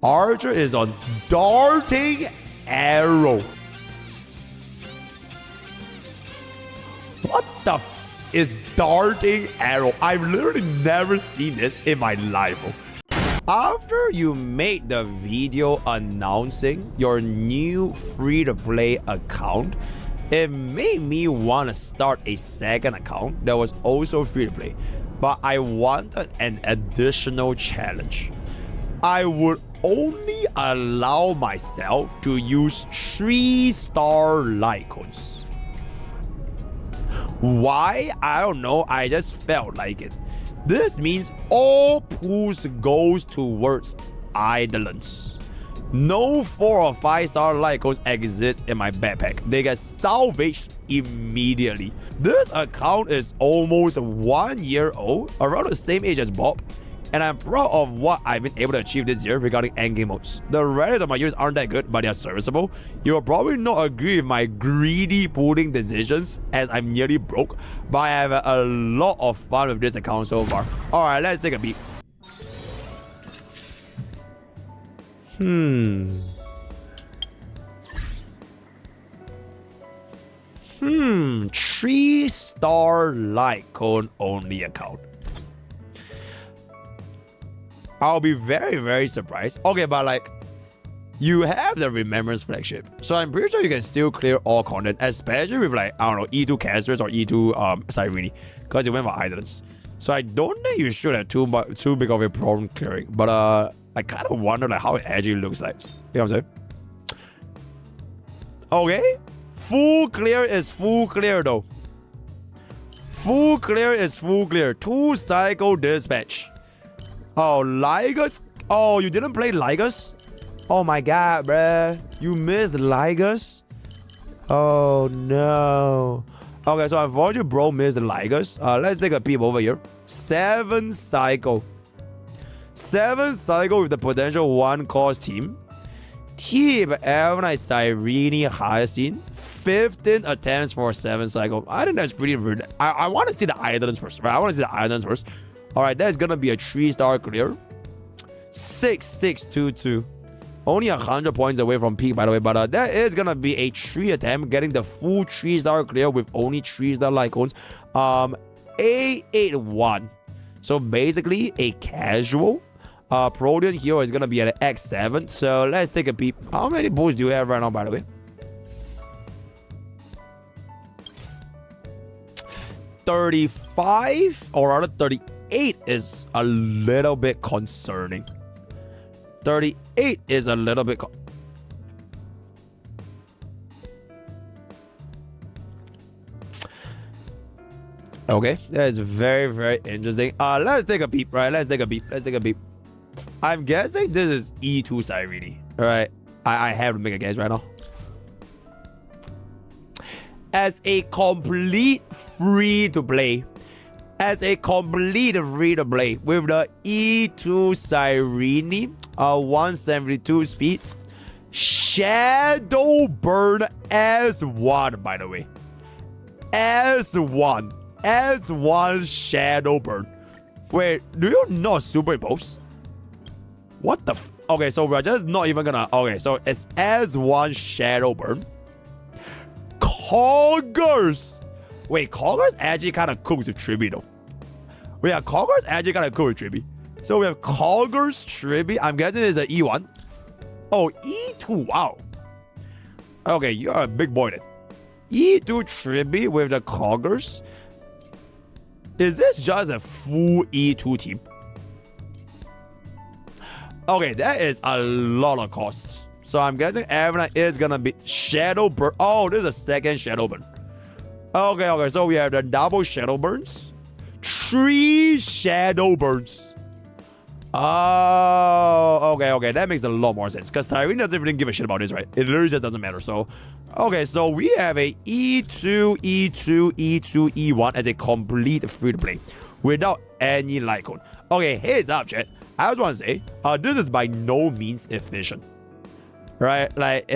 Archer is on darting arrow. What the f is darting arrow? I've literally never seen this in my life. After you made the video announcing your new free-to-play account, it made me want to start a second account that was also free-to-play. But I wanted an additional challenge. I would only allow myself to use 3-star icons. Why? I don't know. I just felt like it. This means all pools goes towards eidolons. No 4 or 5-star icons exist in my backpack. They get salvaged immediately. This account is almost 1 year old, around the same age as Bob, and I'm proud of what I've been able to achieve this year regarding endgame modes. The rest of my units aren't that good, but they are serviceable. You will probably not agree with my greedy pooling decisions as I'm nearly broke, but I have a lot of fun with this account so far. Alright, let's take a peek. 3-star icon only account. I'll be very surprised. Okay, but like, you have the Remembrance flagship, so I'm pretty sure you can still clear all content, especially with like, I don't know, E2 casters or E2 Cyrene, because you went for eidolons. So I don't think you should have too big of a problem clearing. But I kind of wonder like how it actually looks like. You know what I'm saying? Okay, full clear is full clear though. Full clear is full clear. 2-cycle dispatch. Oh, Ligas? Oh, you didn't play Ligas? Oh my god, bruh. You missed Ligas? Oh no. Okay, so unfortunately, bro missed Ligas. Let's take a peep over here. 7-cycle. 7-cycle with the potential 1-cost team. Team Evernight Cyrene Hyacinth. 15 attempts for 7-cycle. I think that's pretty rude. I want to see the eidolons first. Right? I want to see the eidolons first. Alright, that's gonna be a 3-star clear. 6622. Only 100 points away from peak, by the way, but that is gonna be a 3 attempt, getting the full 3-star clear with only 3-star icons. A81. So basically a casual. Protean hero is gonna be at an X7. So let's take a peep. How many bulls do you have right now, by the way? 35, or rather 38 is a little bit concerning. 38 is a little bit okay, that is very interesting. Let's take a peep, right? Let's take a peep. I'm guessing this is E2 Cyrene. Alright, I have to make a guess right now. As a complete free-to-play with the E2 Cyrene, 172 speed, Shadow Burn S1, by the way. S1 Shadow Burn. Wait, do you not superimpose? What the f? Okay, so we're just not even gonna. Okay, so it's S1 Shadow Burn. Coggers. Wait, Coggers actually kind of cooks with Triby though. Wait, yeah, Coggers actually kind of cool with Triby. So we have Coggers, Triby. I'm guessing it's an E1. Oh, E2. Wow. Okay, you're a big boy then. E2 Triby with the Coggers. Is this just a full E2 team? Okay, that is a lot of costs. So I'm guessing everyone is gonna be Shadow Burn. Oh, this is a second Shadow Burn. Okay, so we have the double Shadow Burns. 3 Shadow Burns. Oh, okay. That makes a lot more sense. Because Cyrene doesn't even give a shit about this, right? It literally just doesn't matter. So, okay, so we have a E2, E1 as a complete free-to-play without any light code. Okay, heads up, chat. I just want to say, this is by no means efficient. Right? Like,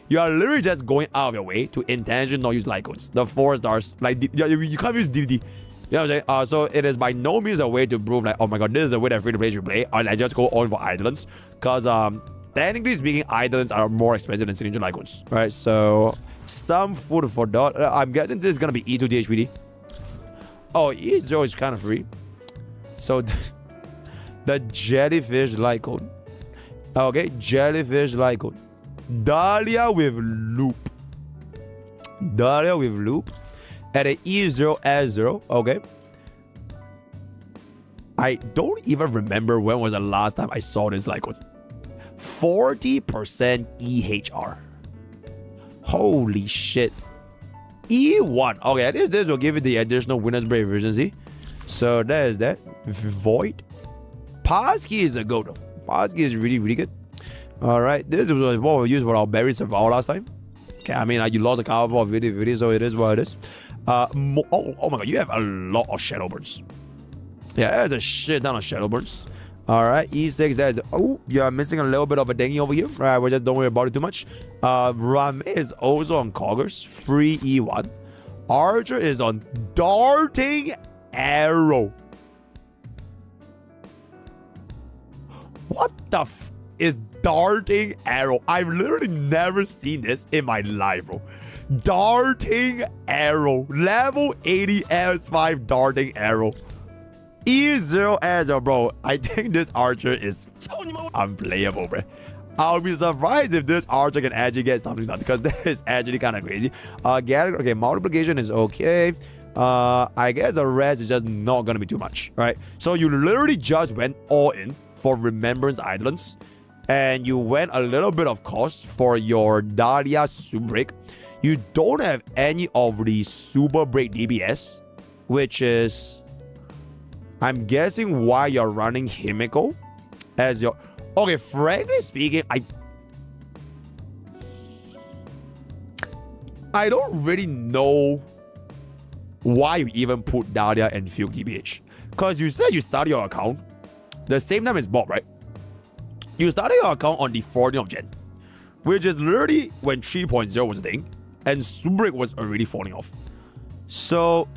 you are literally just going out of your way to intentionally not use light codes. The 4 stars, like, you can't use DDD. You know what I'm saying? So it is by no means a way to prove like, oh my god, this is the way that free-to-play should play. And I just go on for eidolons. Because technically speaking, eidolons are more expensive than signature icons. Right? So some food for thought. I'm guessing this is gonna be E2 DHPD. Oh, E0 is kind of free. So the jellyfish light code. Okay, jellyfish light code. Dahlia with loop. Dahlia with loop. At a E0 S0. Okay. I don't even remember when was the last time I saw this light code. 40% EHR. Holy shit. E1. Okay, at least this will give you the additional winner's break efficiency. So that is that. Void. Passkey is a go though. Passkey is really, really good. Alright, this is what we used for our berry survival last time. Okay, I mean, you lost a couple of video, so it is what it is. Oh my god, you have a lot of shadow burns. Yeah, there's a shit ton of shadow burns. Alright, E6, that's oh, you're missing a little bit of a dinghy over here. Alright, we just don't worry about it too much. Ram is also on Coggers, free E1. Archer is on Darting Arrow. What the f is Darting Arrow? I've literally never seen this in my life, bro. Darting Arrow. Level 80 S5 Darting Arrow. E0 S0, bro. I think this Archer is unplayable, bro. I'll be surprised if this Archer can actually get something done, because that is actually kind of crazy. Okay, multiplication is okay. I guess the rest is just not gonna be too much, right? So you literally just went all in for Remembrance Eidolons, and you went a little bit of cost for your Dahlia Super Break. You don't have any of the Super Break DBS, which is, I'm guessing, why you're running Himiko as your... Okay, frankly speaking, I don't really know why you even put Dahlia and Fuke DBH. Because you said you started your account the same time as Bob, right? You started your account on the 14th of Jan, which is literally when 3.0 was a thing, and Super Break was already falling off. So,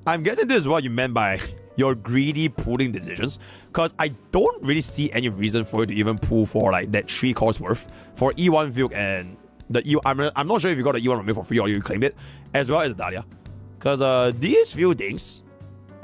I'm guessing this is what you meant by your greedy pulling decisions, because I don't really see any reason for you to even pull for like that 3 cost worth for E1 Fuke and the E. I'm not sure if you got the E1 from for free or you claimed it, as well as the Dahlia. Because these few things,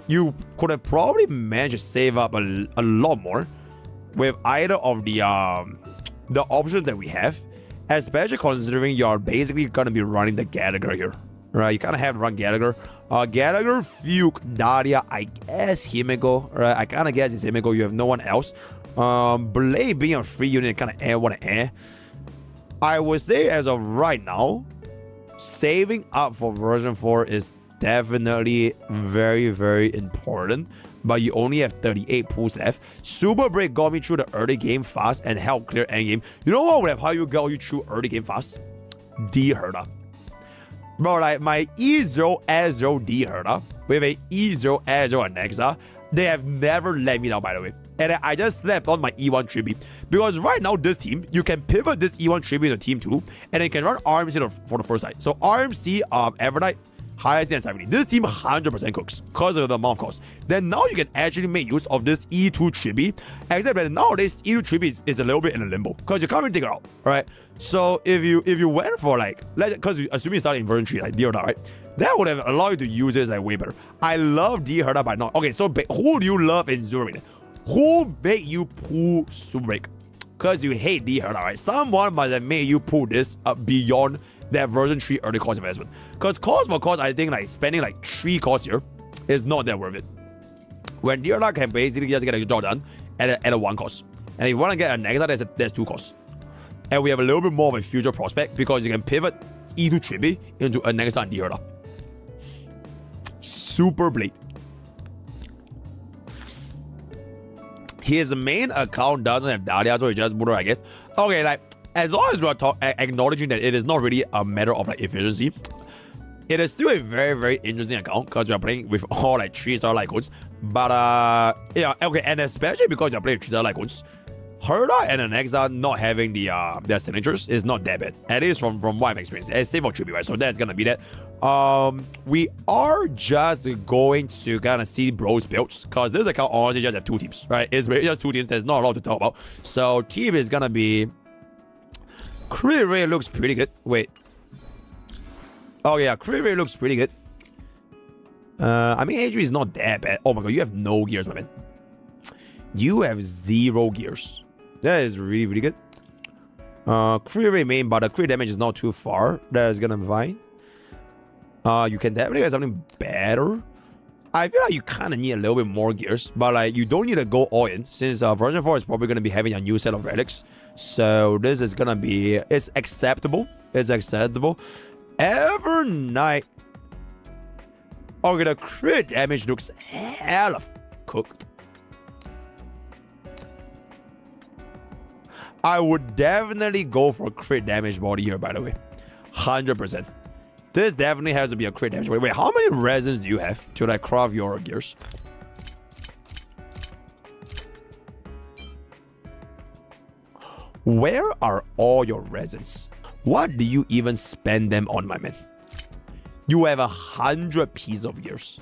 you could have probably managed to save up a lot more with either of the options that we have, especially considering you're basically gonna be running the Gallagher here, right? You kind of have to run Gallagher, Gallagher, Fuke, Dahlia, I guess Himiko, right? I kind of guess it's Himiko. You have no one else. Blade being a free unit, kind of air one air. I would say as of right now, saving up for version 4 is definitely very, very important, but you only have 38 pulls left. Super Break got me through the early game fast and helped clear endgame. You know what would have helped you got you through early game fast? D Herda. Bro, like my E0 S0 D Herda with a E0 S0 Anexa, they have never let me down, by the way. And I just slept on my E1 Tribute, because right now this team, you can pivot this E1 Tribute into team 2, and you can run RMC for the first side. So RMC, Evernight, highest and 70. This team 100% cooks because of the amount of cost. Then now you can actually make use of this E2 Tribute, except that nowadays E2 Tribute is a little bit in a limbo because you can't really take it out, right? So if you went for like, because assuming you started in version 3 like D Herda, right? That would have allowed you to use this like way better. I love D Herda, but not okay. So who do you love in Zero? Who made you pull Super Break? Because you hate D Herda, right? Someone must have made you pull this beyond that version 3 early cost investment. Because cost for cost, I think like spending like 3 costs here is not that worth it. When D Herda can basically just get a job done at a 1 cost. And if you want to get a next, there's 2 costs. And we have a little bit more of a future prospect because you can pivot E2 Tribute into a next and D Herda. Super Blade. His main account doesn't have Dahlia, so he just put her, I guess. Okay, like, as long as we are acknowledging that it is not really a matter of like efficiency, it is still a very, very interesting account because we are playing with all like 3-star like codes. But yeah, okay, and especially because you're playing with 3-star like codes, Herda and an Exile not having their signatures is not that bad. At least from what I've experienced. It's safe for tribute, right? So that's gonna be that. We are just going to kind of see bros builds because this account honestly just have 2 teams, right? It's just 2 teams. There's not a lot to talk about. So team is gonna be crit rate looks pretty good. Wait. Oh yeah, crit rate looks pretty good. I mean, HV is not that bad. Oh my god, you have no gears, my man. You have 0 gears. That is really, really good. Crit rate main, but the crit damage is not too far. That is gonna be fine. You can definitely get something better. I feel like you kind of need a little bit more gears, but like you don't need to go all in since version 4 is probably gonna be having a new set of relics. So this is gonna be, it's acceptable. It's acceptable. Evernight. Okay, the crit damage looks hella cooked. I would definitely go for crit damage body here, by the way. 100%. This definitely has to be a crit damage. Wait, how many resins do you have to like craft your gears? Where are all your resins? What do you even spend them on, my man? You have 100 pieces of gears.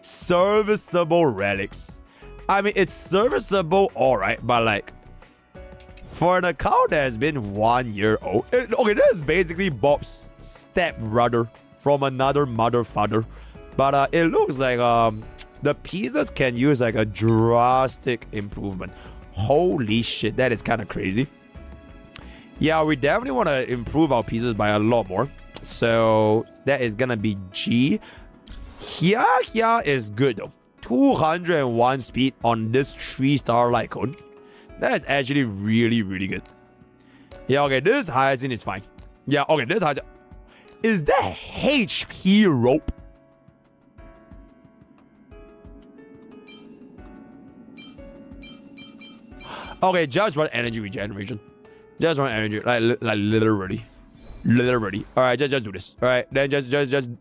Serviceable relics. I mean, it's serviceable, alright, but like, for an account that has been 1 year old, okay, that is basically Bob's stepbrother from another mother father. But it looks like the pieces can use like a drastic improvement. Holy shit, that is kind of crazy. Yeah, we definitely want to improve our pieces by a lot more. So that is gonna be G. Here is good though. 201 speed on this 3-star Lycone. That is actually really, really good. Yeah, okay, this Hyacinth is fine. Yeah, okay, this Hyacinth. Is that HP rope? Okay, just run energy regeneration. Just run energy, like literally. Literally. Alright, just do this. Alright, then just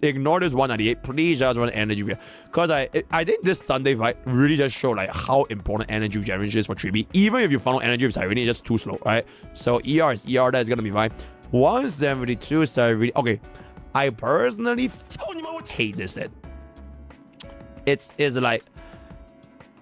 ignore this 198. Please just run energy. Because I think this Sunday fight really just showed like how important energy regeneration is for 3B. Even if you funnel energy with Sirenia, it's just too slow, right? So ER is ER, that's gonna be fine. 172 Sirenia. Okay. I personally hate this set. It's like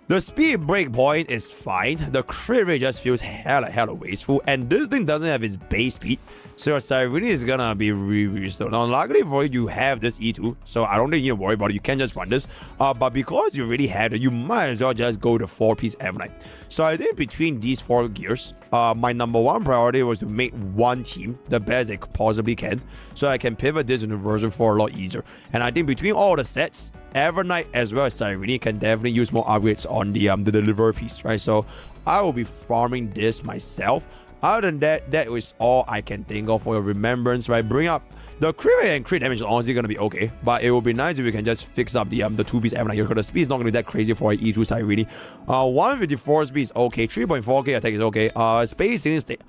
the speed break point is fine. The crit rate just feels hella wasteful. And this thing doesn't have its base speed. So your Sirenia is gonna be really slow. Now, luckily for you, you have this E2. So I don't think you need to worry about it. You can just run this. But because you really have it, you might as well just go to 4-piece Evernight. So I think between these 4 gears, my number 1 priority was to make one team the best they possibly can. So I can pivot this into version 4 a lot easier. And I think between all the sets, Evernight as well as Sirenia can definitely use more upgrades on the deliver piece, right? So I will be farming this myself. Other than that, that is all I can think of for your remembrance, right? Bring up the crit rate and crit damage is honestly gonna be okay, but it would be nice if we can just fix up the 2-piece Evernight here because the speed is not gonna be that crazy for an E2 Sirenia. 154 speed is okay, 3.4k attack is okay. Space Ceiling State.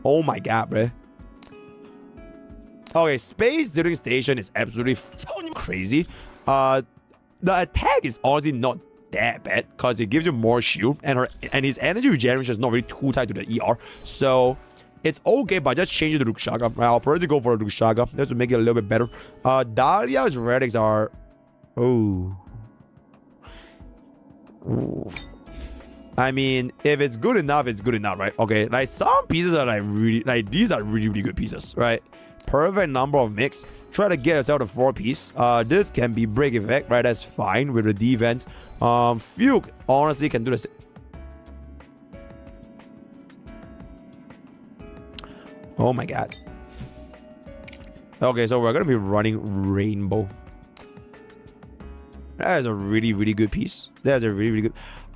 Oh my god, bruh. Okay, Space Ceiling Station is absolutely crazy. The attack is honestly not that bad because it gives you more shield and his energy regeneration is not really too tied to the ER. So it's okay, but just change it to Lukshaga. I'll probably go for a Lukshaga just to make it a little bit better. Dahlia's relics are... Oh. Ooh. I mean, if it's good enough, it's good enough, right? Okay, like some pieces are like really... Like these are really, really good pieces, right? Perfect number of mix. Try to get yourself a 4-piece. This can be break effect, right? That's fine with the defense. Fuke honestly can do this. Oh my god. Okay, so we're gonna be running Rainbow. That is a really, really good piece. That's a really, really good.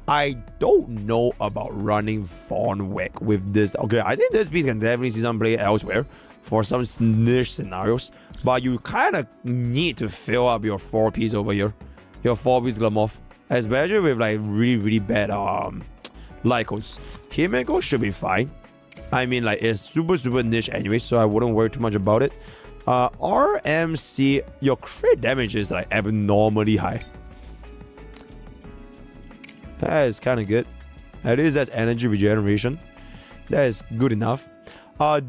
I don't know about running Fawn Wick with this. Okay, I think this piece can definitely see some play elsewhere for some niche scenarios, but you kind of need to fill up your 4-piece over here, your 4-piece Glamoth, especially with like really, really bad Lycos. Himeko should be fine. I mean, like it's super niche anyway, so I wouldn't worry too much about it. RMC, your crit damage is like abnormally high. That is kind of good. At least that's energy regeneration. That is good enough.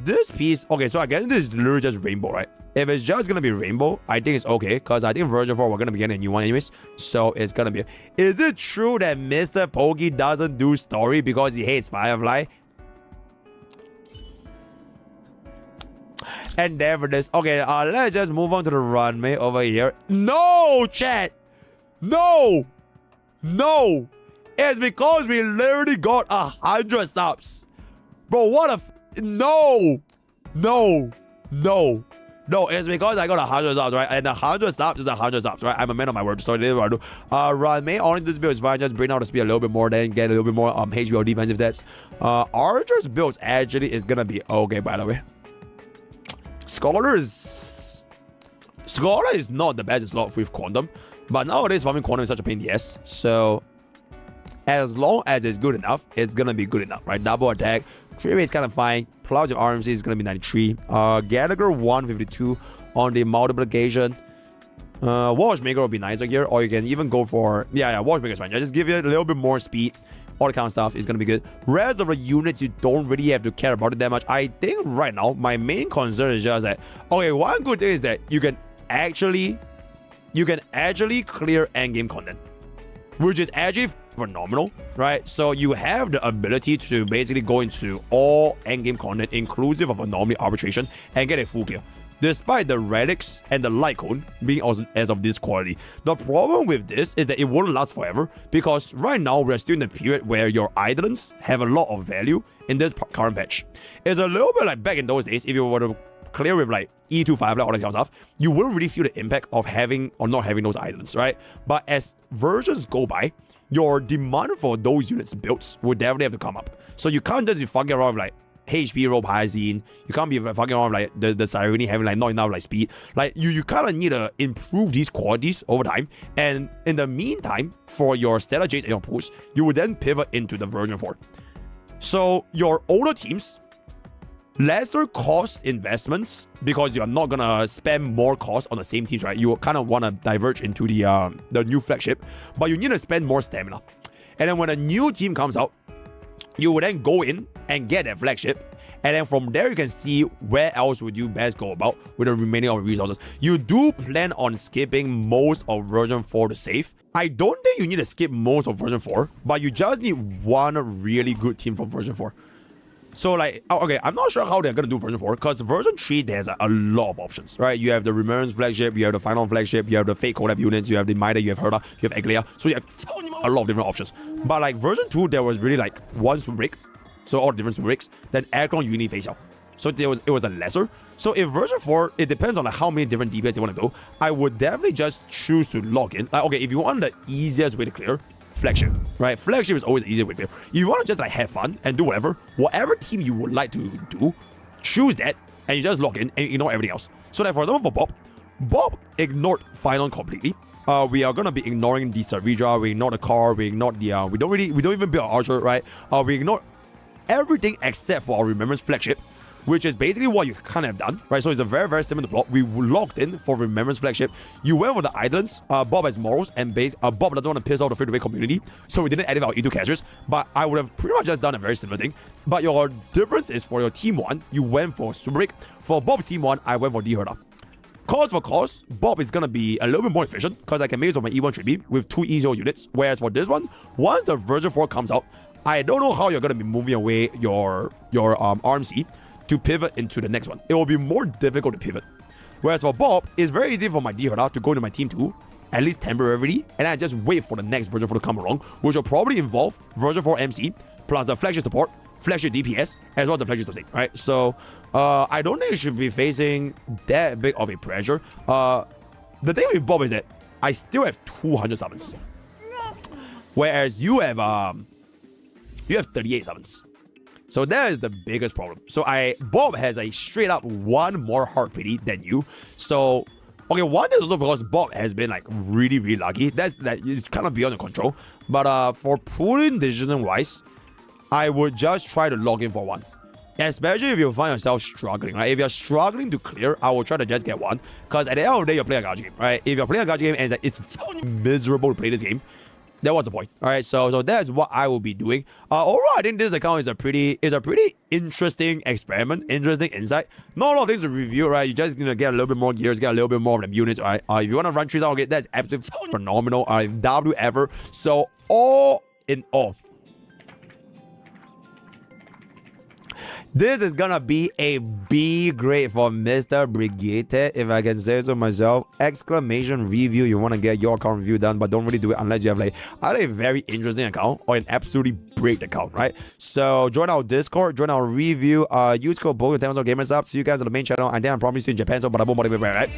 This piece, okay, so I guess this is literally just rainbow, right? If it's just gonna be rainbow, I think it's okay, because I think version 4 we're gonna be getting a new one anyways. So it's gonna be. Is it true that MrPokke doesn't do story because he hates Firefly? And never this. Okay, let's just move on to the runway over here. No, chat. No. No. It's because we literally got 100 subs. Bro, what a no. No. No. No, it's because I got 100 subs, right? And 100 subs is 100 subs, right? I'm a man of my word, so this is what I do. Runway on this build is fine. Just bring out the speed a little bit more, then get a little bit more HBO defensive stats. Archer's build actually is gonna be okay, by the way. Scholar is not the best slot with Quantum, but nowadays farming Quantum is such a pain in the ass. So as long as it's good enough, it's gonna be good enough, right? Double attack, 3 rate is kind of fine. Plus your RMC is gonna be 93. Gallagher 152 on the multiplication. Watchmaker will be nicer here, or you can even go for Watchmaker is fine. Just give it a little bit more speed. All the kind of stuff is gonna be good. Rest of the units, you don't really have to care about it that much. I think right now my main concern is just that, okay, one good thing is that you can actually clear endgame content, which is actually phenomenal, right? So you have the ability to basically go into all endgame content, inclusive of anomaly arbitration, and get a full kill, despite the relics and the light cone being as of this quality. The problem with this is that it won't last forever, because right now we're still in the period where your eidolons have a lot of value in this current patch. It's a little bit like back in those days, if you were to clear with like E2 5, like all that kind of stuff, you wouldn't really feel the impact of having or not having those eidolons, right? But as versions go by, your demand for those units builds will definitely have to come up. So you can't just be fucking around with like HP rope Hyacinth. You can't be fucking around with like the Sirenity having like not enough like speed. Like you kind of need to improve these qualities over time. And in the meantime, for your Stellar Jades and your push, you will then pivot into the version 4. So your older teams, lesser cost investments, because you're not gonna spend more cost on the same teams, right? You kind of want to diverge into the new flagship, but you need to spend more stamina. And then when a new team comes out, you will then go in and get that flagship, and then from there you can see where else would you best go about with the remaining of resources. You do plan on skipping most of version 4 to save. I don't think you need to skip most of version 4, but you just need one really good team from version 4. So like, okay, I'm not sure how they're gonna do version 4, because version 3 there's a lot of options, right? You have the Remembrance flagship, you have the Final flagship, you have the Fate collab units, you have the Mida, you have Herda, you have Aglaia, so you have a lot of different options. But like version 2, there was really like one swim break, so all the different swim breaks, then Aircon Uni face out. So it was a lesser. So if version 4, it depends on like how many different DPS you want to go. I would definitely just choose to log in. Like, okay, if you want the easiest way to clear, flagship, right? Flagship is always the easier way to clear. If you want to just like have fun and do whatever team you would like to do, choose that, and you just log in and ignore everything else. So like for example for Bob ignored Final completely. We are gonna be ignoring the Savidra, we ignore the car, we ignore the we don't even build our Archer, right? We ignore everything except for our Remembrance flagship, which is basically what you kind of have done, right? So it's a very, very similar plot. We logged in for Remembrance flagship. You went for the Eidolons. Bob has morals, and Bob doesn't want to piss off the free-to-play community, so we didn't edit our E2 casters. But I would have pretty much just done a very similar thing. But your difference is for your team 1, you went for Swimbrick. For Bob's team 1, I went for D-Herda. Cause for cause, Bob is gonna be a little bit more efficient, because I can make use of my E1 tribute with 2 E0 units. Whereas for this one, once the version 4 comes out, I don't know how you're gonna be moving away your RMC to pivot into the next one. It will be more difficult to pivot. Whereas for Bob, it's very easy for my D-Herda to go into my team 2, at least temporarily, and I just wait for the next version 4 to come along, which will probably involve version 4 MC, plus the flagship support, flagship DPS, as well as the flagship sustain, right? So, I don't think you should be facing that big of a pressure. The thing with Bob is that I still have 200 summons, whereas you have 38 summons. So that is the biggest problem. So Bob has a straight up 1 more heart pity than you. So, okay, one is also because Bob has been like really, really lucky. That is kind of beyond your control. But for pulling decision wise, I would just try to log in for 1. Especially if you find yourself struggling, right? If you're struggling to clear, I will try to just get 1. Because at the end of the day, you're playing a gacha game, right? If you're playing a gacha game and it's miserable to play this game, That was the point. All right, so that's what I will be doing. Overall, I think this account is a pretty interesting experiment, interesting insight. Not a lot of things to review, right? You're just gonna get a little bit more gears, get a little bit more of them units, right? If you wanna run 3,000, okay, that's absolutely phenomenal. W ever. So all in all, this is gonna be a B grade for Mr. Brigade, if I can say so myself. Exclamation review. You want to get your account review done, but don't really do it unless you have like either a very interesting account or an absolutely great account, right? So join our Discord, join our review, use code Pokke 10% gamer subs. See you guys on the main channel, and then I promise you in Japan, so bada boom, bada boom, right?